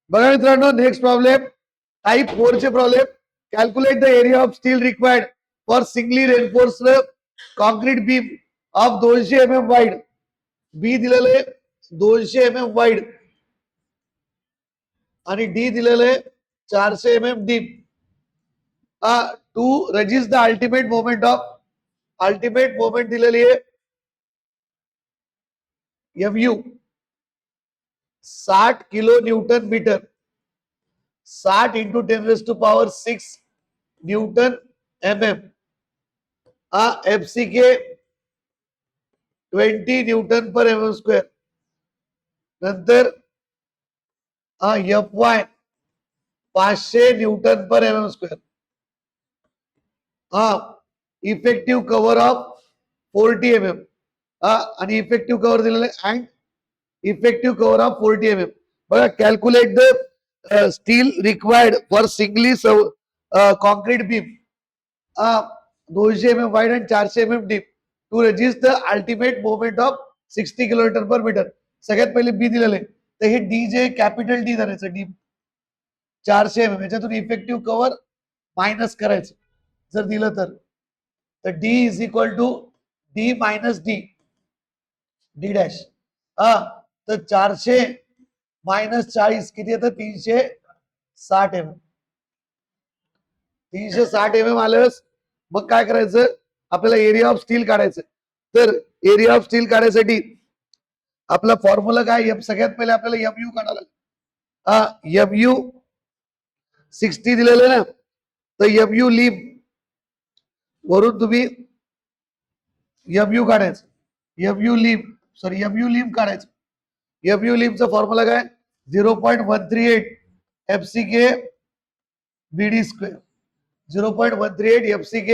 बघा मित्रांनो, next problem type 4 चे problem. Calculate the area of steel required for singly reinforced concrete beam of 200 mm wide. B दिलेले 200 mm wide आणि D दिलेले 400 mm deep. To resist the ultimate moment दिलेली आहे MU 60 kilo newton metre. 60 into 10⁶ newton MM. FCK 20 newton per MM square. नंतर FY 500 newton per MM square. Effective cover of 40 mm. आणि effective cover दिलेलं and effective cover of 40 mm. बघा, calculate the steel required for singly concrete beam 200 mm wide and 400 mm deep to resist the ultimate moment of 60 kilometre per metre. सगळ्यात पहिले B दिलेले, तर हे D जे capital D धरायचं. D 400 mm याच्यातून effective cover minus करायचं जर दिलं तर D is equal to D minus D dash. तर 400 मायनस 40 किती येतं? 360 mm. 360 mm आलंच. मग काय करायचं? आपल्याला एरिया ऑफ स्टील काढायचं. तर एरिया ऑफ स्टील काढायसाठी आपला फॉर्म्युला काय? सगळ्यात पहिले आपल्याला MU काढायला लागेल. MU 60 दिलेलं ना, तर MU लीम वरून तुम्ही MU काढायचं. MU लीम काढायचं. MU लीमचा फॉर्म्युला काय? 0.138 FCK BD square. 0.138 FCK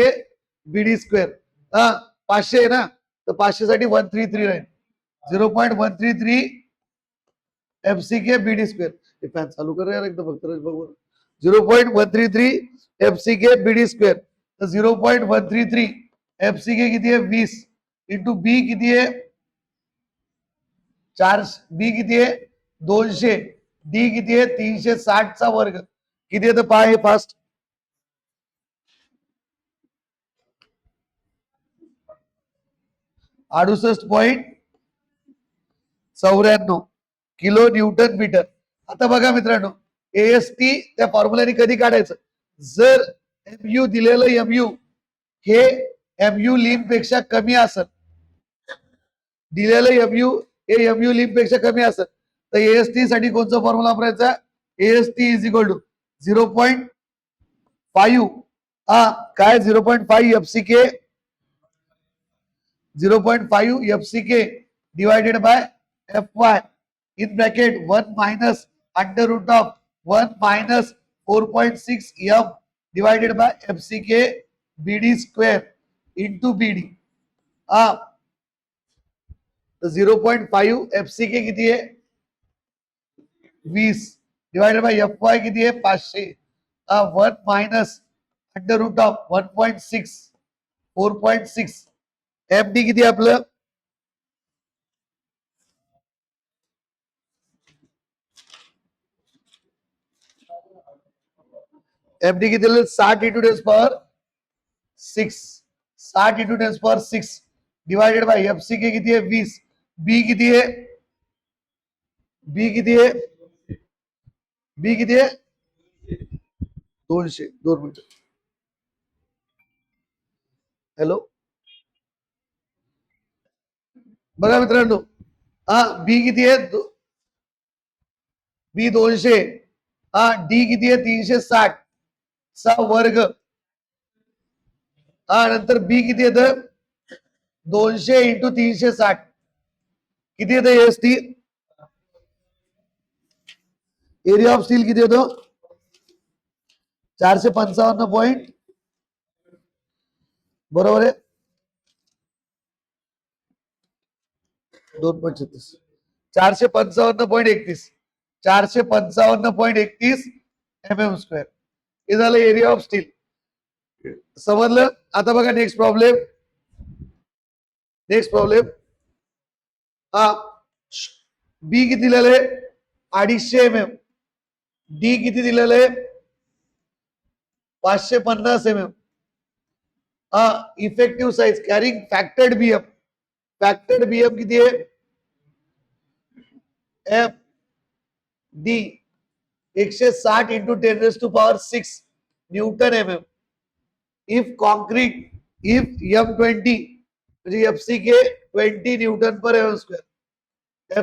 BD square. 500 आहे ना, तर 500 साठी 133 राहील. 0.133 FCK BD स्क्वेअर. हे फॅन चालू कर यार एकदम फक्त बघू. 0.133 FCK BD स्क्वेअर. तर 0.133 FCK किती आहे? 20 इंटू बी किती आहे? 4. बी किती आहे? 200. डी किती आहे? 360 चा वर्ग. किती आहे तर पहा हे फास्ट. 68.94 kilo newton metre. आता बघा मित्रांनो, AST त्या फॉर्म्युल्याने कधी काढायचं? जर MU दिलेलं MU हे MU लीम पेक्षा कमी असेल, दिलेलं MU हे MU लीम पेक्षा कमी असेल, तर AST साठी कोणता फॉर्म्युला वापरायचा? AST इज इक्वल टू 0.5 काय 0.5 FCK 0.5 FCK divided by FY in bracket 1 minus under root of 1 minus 4.6 F divided by FCK BD square into BD. 0.5 FCK किती आहे? 20 divided by FY किती आहे? 500. 1 minus under root of 1.6 4.6 FD किती आपलं? FD किती? 60 into 10 power 6. 60 into 10 power 6 divided by FCK किती आहे? 20. B किती आहे? B किती आहे? B किती आहे? 200. 2 मिनिट. हॅलो, बघा मित्रांनो, बी किती आहे? बी 200. डी किती आहे? 360 चा वर्ग. नंतर बी किती येतं? 200 इंटू 360 किती येतं? AST एरिया ऑफ स्टील किती येतो? 455 पॉइंट. बरोबर आहे. 2.36 455.31 455.31 MM स्क्वेअर. हे झालं एरिया ऑफ स्टील. समजलं? आता बघा नेक्स्ट प्रॉब्लेम. बी किती दिलेलं आहे? 250 mm. डी किती दिलेलं आहे 550 mm. हा effective size carrying factored BM किती आहे F D 160 into 10⁻⁶ newton M M. If concrete if M20 म्हणजे FCK 20 newton per mm square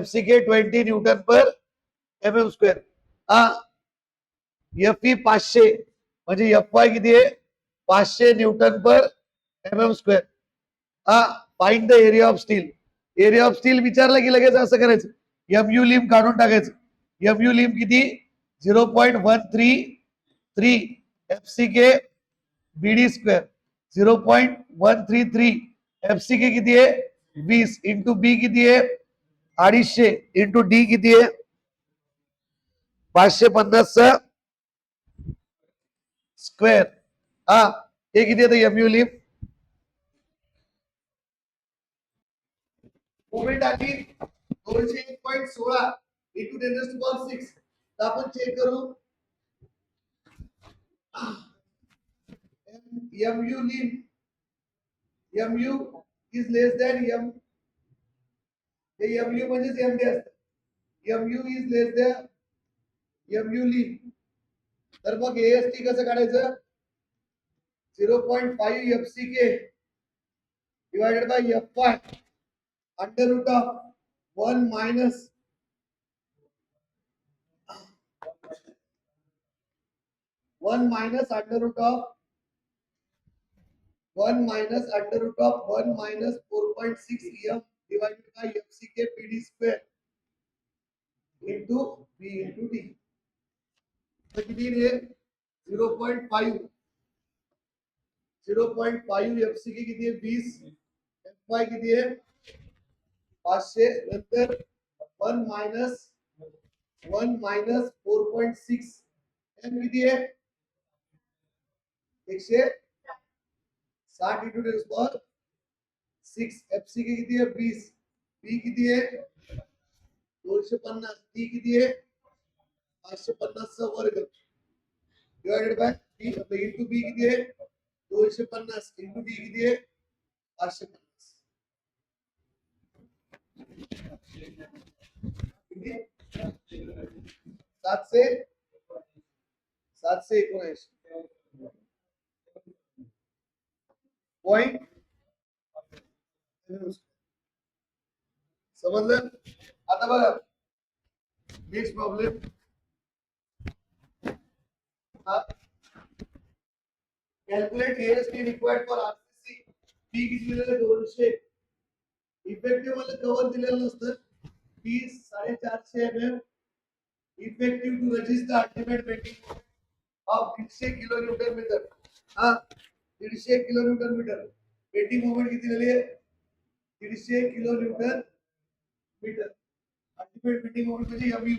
FCK 20 newton per mm square. हा FE 500 म्हणजे FY किती आहे 500 न्यूटन पर mm स्क्वेअर. हा find the area of steel. Area of steel विचारलं की लगेच असं करायचं MU लिम काढून टाकायचं. MU लिम किती 0.133 FCK BD स्क्वेअर 0.133 FCK किती आहे 20 इंटू बी किती आहे 250 इंटू डी किती आहे 550 स्क्वेअर. हा हे किती येतं MU लिम मोमेंट आली 201.16 इंटू 10⁻⁶. तर आपण चेक करू MU lim MU is less than MU म्हणजेच MD असतं. MU is less than MU lim. तर मग AST कसं काढायचं 0.5 FCK divided by FY under root of 1 minus 1 minus under root of 1 minus under root of 1 minus 4.6 M divided by FCK PD square into B into D. तर किती आहे 0.5 FCK किती आहे 20 FY किती आहे 500 नंतर 1 मायनस 4.6 M किती आहे 160 इंटू 10⁻⁶. FCK किती आहे 20 B किती आहे 250 D किती आहे 550 चा वर्ग divided by B into B किती आहे 250 इंटू D किती आहे 550. 779 पॉइंट समजलं. आता बघा next problem calculate AST required for RCC. P किती दिलेलं 200 इफेक्टिव्ह मध्ये कव्हर दिलेलं नसतं 450 mm effective to resist the ultimate bending of 150 kilo newton metre. हा 150 kilo newton metre bending moment किती दिलेली आहे 150 kilo newton metre. Ultimate bending moment म्हणजे MU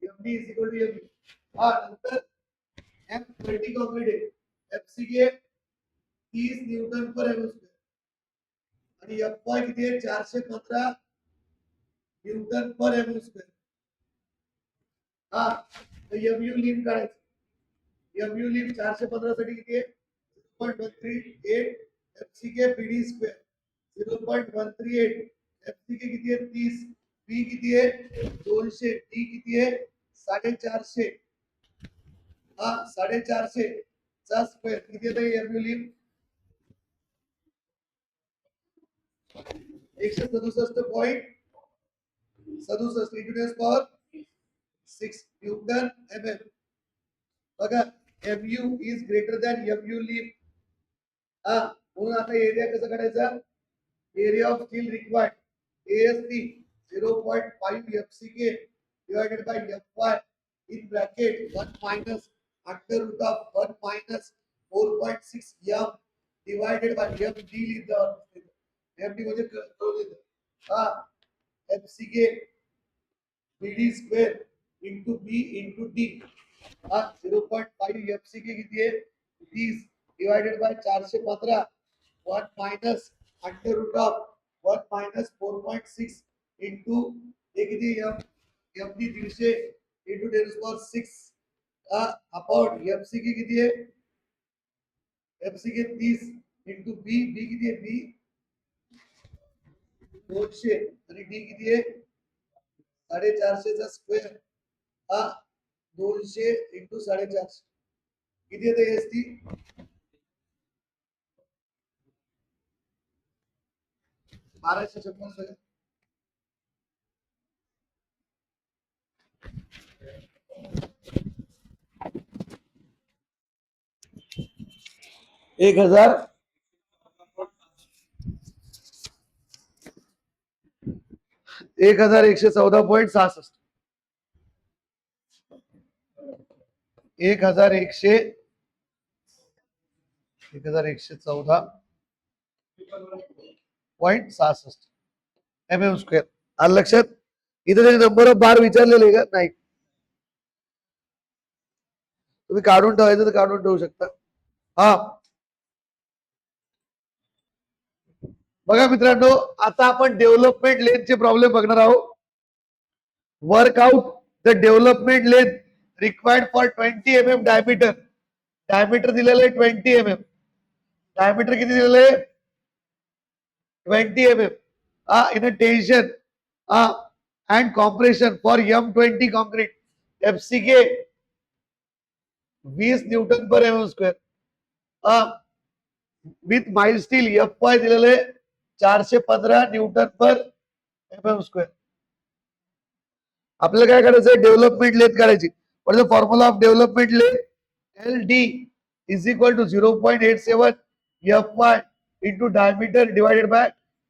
MD is equal to MU. हा नंतर M20 कॉन्क्रीट आहे FCK 30 newton per mm square आणि FY किती आहे 415 न्यूटन पर mm स्क्वेअर. हा तर MU लिम काढायचं. MU लिम 415 साठी किती आहे 0.138 FCK PD स्क्वेअर 0.138 FCK किती आहे 30 B किती आहे 200 D किती आहे 450. हा 450 चा स्क्वेअर किती येतं MU लिम 167.67 इंटू 10⁻⁶ न्यूटन mm. बघा MU is greater than MU लिम. हा म्हणून आता एरिया कसं काढायचा area of steel required AST 0.5 FCK divided by FY in bracket 1 minus under root of 1 minus 4.6 M divided by MD लिहितो. MD म्हणजे कळून येतं. हा FCK BD square into B into D. हा 0.5 FCK किती आहे 30 divided by 415 1 minus under root of 1 minus 4.6 into हे किती MD 150 इंटू 10⁶ अपॉन एफसीके किती आहे, एफसीके 30 इंटू बी, बी किती आहे, बी 200 आणि डी किती आहे 450 स्क्वेअर 200 इंटू 450 किती येते एस टी 1256 1000 1114.66 1114.66 mm स्क्वेअर. आलं लक्षात. इथे त्याचे नंबर ऑफ बार विचारलेले का नाही, तुम्ही काढून ठेवायचं तर काढून ठेवू शकता. हा बघा मित्रांनो, आता आपण डेव्हलपमेंट लेनचे प्रॉब्लेम बघणार आहोत. Workout the development lane required for 20 mm diameter. Diameter दिलेलं आहे 20 mm. डायमीटर किती दिलेलं आहे 20 mm. In a tension and compression for M20 concrete FCK 20 newton per mm square with माइल स्टील FY दिलेले 415 न्यूटन पर mm स्क्वेअर. आपल्याला काय करायचं, डेव्हलपमेंट लेंथ काढायची. For the formula of development length LD is equal to 0.87 FY into diameter divided by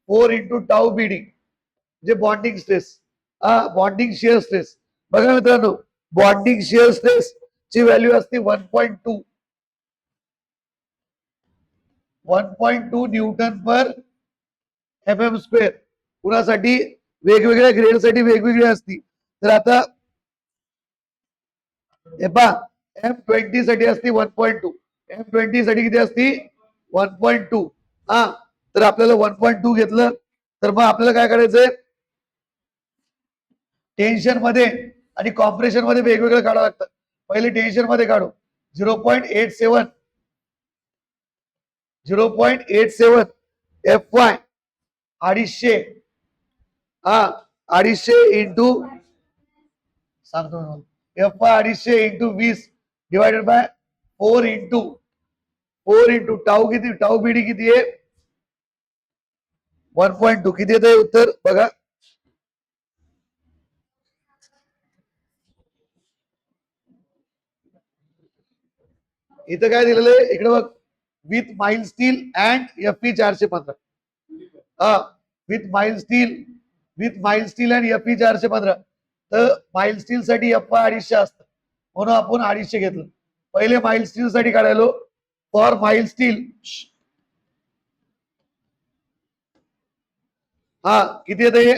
4 into tau BD जे bonding stress, bonding shear stress. बघा मित्रांनो, bonding shear stress ची value असते 1.2 newton per mm square. कुणासाठी वेगवेगळ्या grade साठी वेगवेगळी असती. तर आता M20 साठी असते 1.2, M20 साठी किती असती 1.2. तर आपल्याला 1.2 घेतलं तर मग आपल्याला काय करायचंय, टेन्शन मध्ये आणि कॉम्प्रेशन मध्ये वेगवेगळं काढावं लागतं. पहिले टेन्शन मध्ये काढू 0.87 FY 250 इंटू सांगतो FY 250 into 20 divided by 4 into tau किती, टाउ बीडी किती आहे 1.2. किती येते उत्तर बघा, इथं काय दिलेलं आहे इकडे बघ, विथ माइल स्टील अँड FE 415. विथ माइल स्टील अँड FE 415. तर माइल स्टील साठी FY 250 असतं म्हणून आपण 250 घेतलं. पहिले माइल स्टील साठी काढायलो. फॉर माइल स्टील किती येते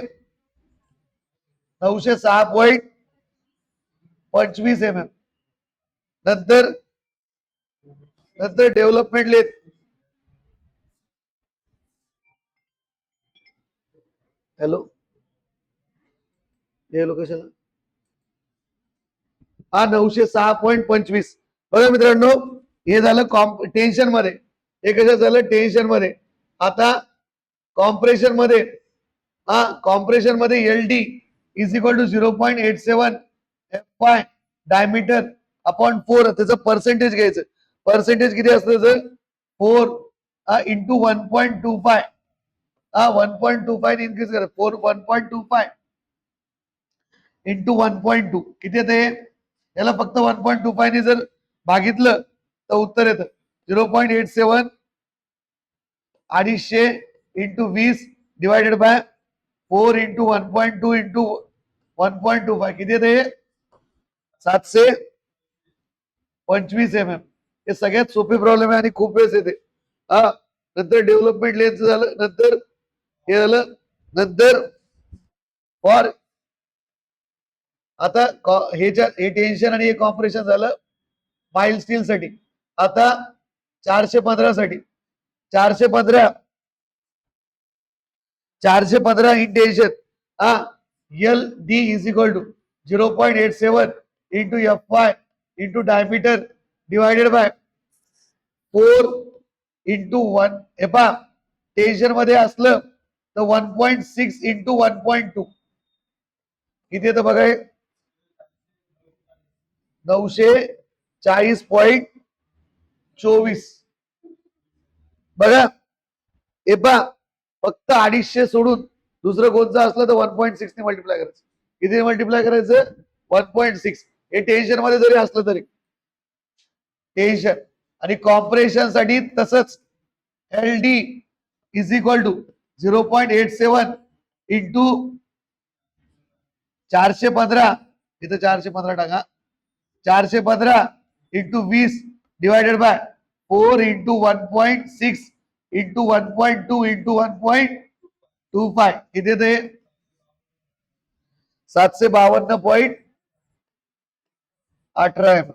906.25 mm. नंतर डेव्हलपमेंट लेंथ हॅलो हे लोकेशन 906.25. बघा मित्रांनो, हे झालं टेन्शन मध्ये, हे कसं झालं टेन्शन मध्ये. आता कॉम्प्रेशन मध्ये LD is equal to 0.87 FY diameter upon 4. त्याचं पर्सेंटेज घ्यायचं. पर्सेंटेज किती असतं त्याचं 4 इंटू 1.25. 1.25 इन्क्रीज करा 4 1.25 इंटू 1.2 किती येते, याला फक्त 1.25 ने जर भागितलं तर उत्तर येतं 0.87 250 into 20 divided by 4 into 1.2 into 1.25 किती येते 725 mm. हे सगळ्यात सोपे प्रॉब्लेम आहे आणि खूप वेळेस येते. नंतर डेव्हलपमेंट लेन्स झालं, नंतर हे झालं, नंतर फॉर आता हे टेन्शन आणि हे कॉम्प्रेशन झालं माइल स्टील साठी. आता 415 साठी 415 in tension LD is equal to 0.87 into Fy into diameter divided by 4 into 1. हे पहा टेन्शन मध्ये असलं तर 1.6 इंटू 1.2 किती येतं बघा, 940.24. बघा हे पहा फक्त 250 सोडून दुसरं कोणतं असलं तर 1.6 ने मल्टिप्लाय करायचं. किती मल्टिप्लाय करायचं? 1.6. हे टेन्शन मध्ये जरी असलं तरी टेन्शन. आणि कॉम्प्रेशन साठी तसंच LD is equal to 0.87 into 415. इथं 415 टाका. 415 into 20 divided by 4 into 1.6 into 1.2 into 1.25 किती ते 752.18.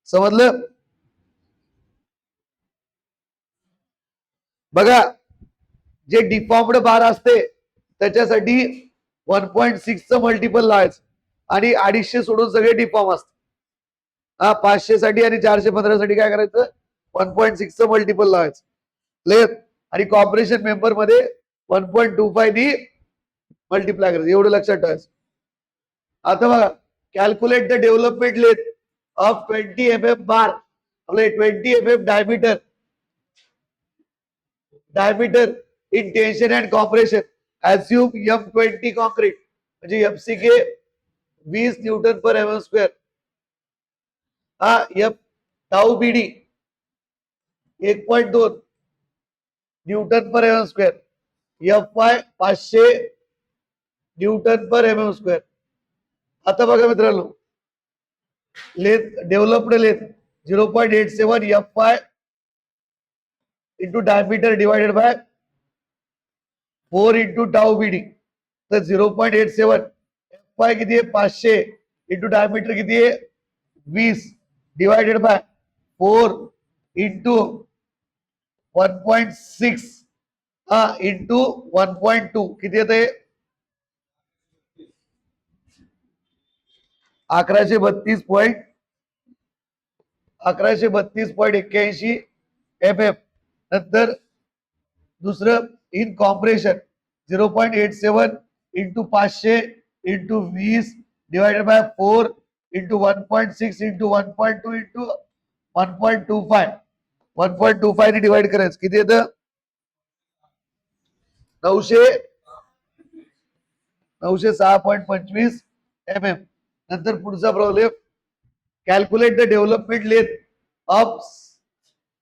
समजलं? बघा जे डिफॉर्म्ड बार असते त्याच्यासाठी 1.6 च मल्टिपल लावायचं आणि 250 सोडून सगळे डिफॉर्म असते. 500 साठी आणि 415 साठी काय करायचं? 1.6 च मल्टिपल लावायचं. क्लिअर? आणि कॉर्पोरेशन मेंबर मध्ये 1.25 नी मल्टिप्लाय करायचं. एवढं लक्षात ठेवायचं. आता बघा calculate the development length of 20 mm bar. आपले 20 mm diameter in tension and compression. Assume M20 concrete म्हणजे FCK 20 newton per mm square. F tau BD 1.2 newton per mm square. Fy 500 newton per mm square. आता बघा मित्रांनो length developed length 0.87 Fy into diameter divided by 4 into tau BD. तर 0.87 Fy किती आहे? 500 into diameter किती आहे? 20 divided by 4 into 1.6 into 1.2 किती येते? 1132.81 mm. नंतर दुसरं in compression 0.87 into 500 into 20 divided by 4 into 1.6 into 1.2 into 1.25. 1.25 ने डिवाइड करायचं. किती येतं? 906.25 mm. नंतर पुढचा problem calculate the development length of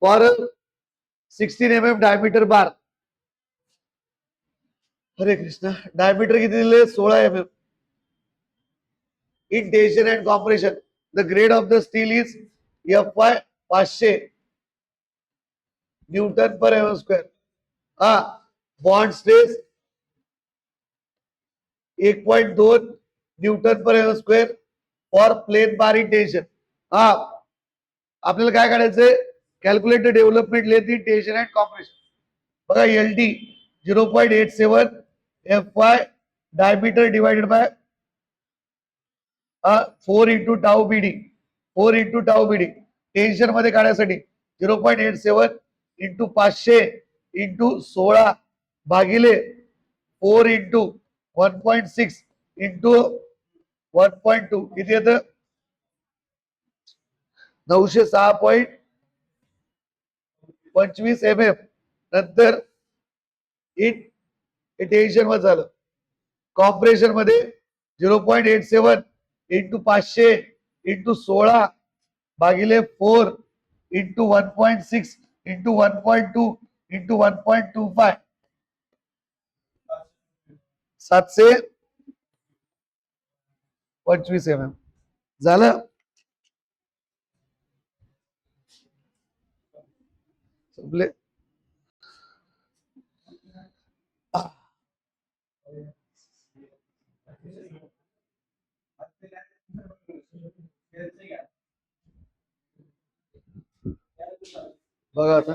for 16 mm diameter bar. Hare Krishna. Diameter किती दिले? 16 mm. In tension and compression the grade of the steel is Fy 500 newton per mm square. Bond stress 1.2 newton per mm square for plain bar in tension. आपल्याला काय काढायचंय? Calculate the development length in tension and compression. बघा LD 0.87 Fy diameter divided by 4 into tau BD. 4 into tau BD tension मध्ये काढण्यासाठी 0.87 into 500 into 16 भागिले 4 into 1.6 into 1.2 किती येतं? 906.25 mm. नंतर इन टेन्शन मध्ये झालं. कॉम्प्रेशन मध्ये 0.87 इंटू 500 इंटू 16 भागिले 4 इंटू 1.6 इंटू 1.2 इंटू 1.25 725 mm झालं. संपले. बघा आता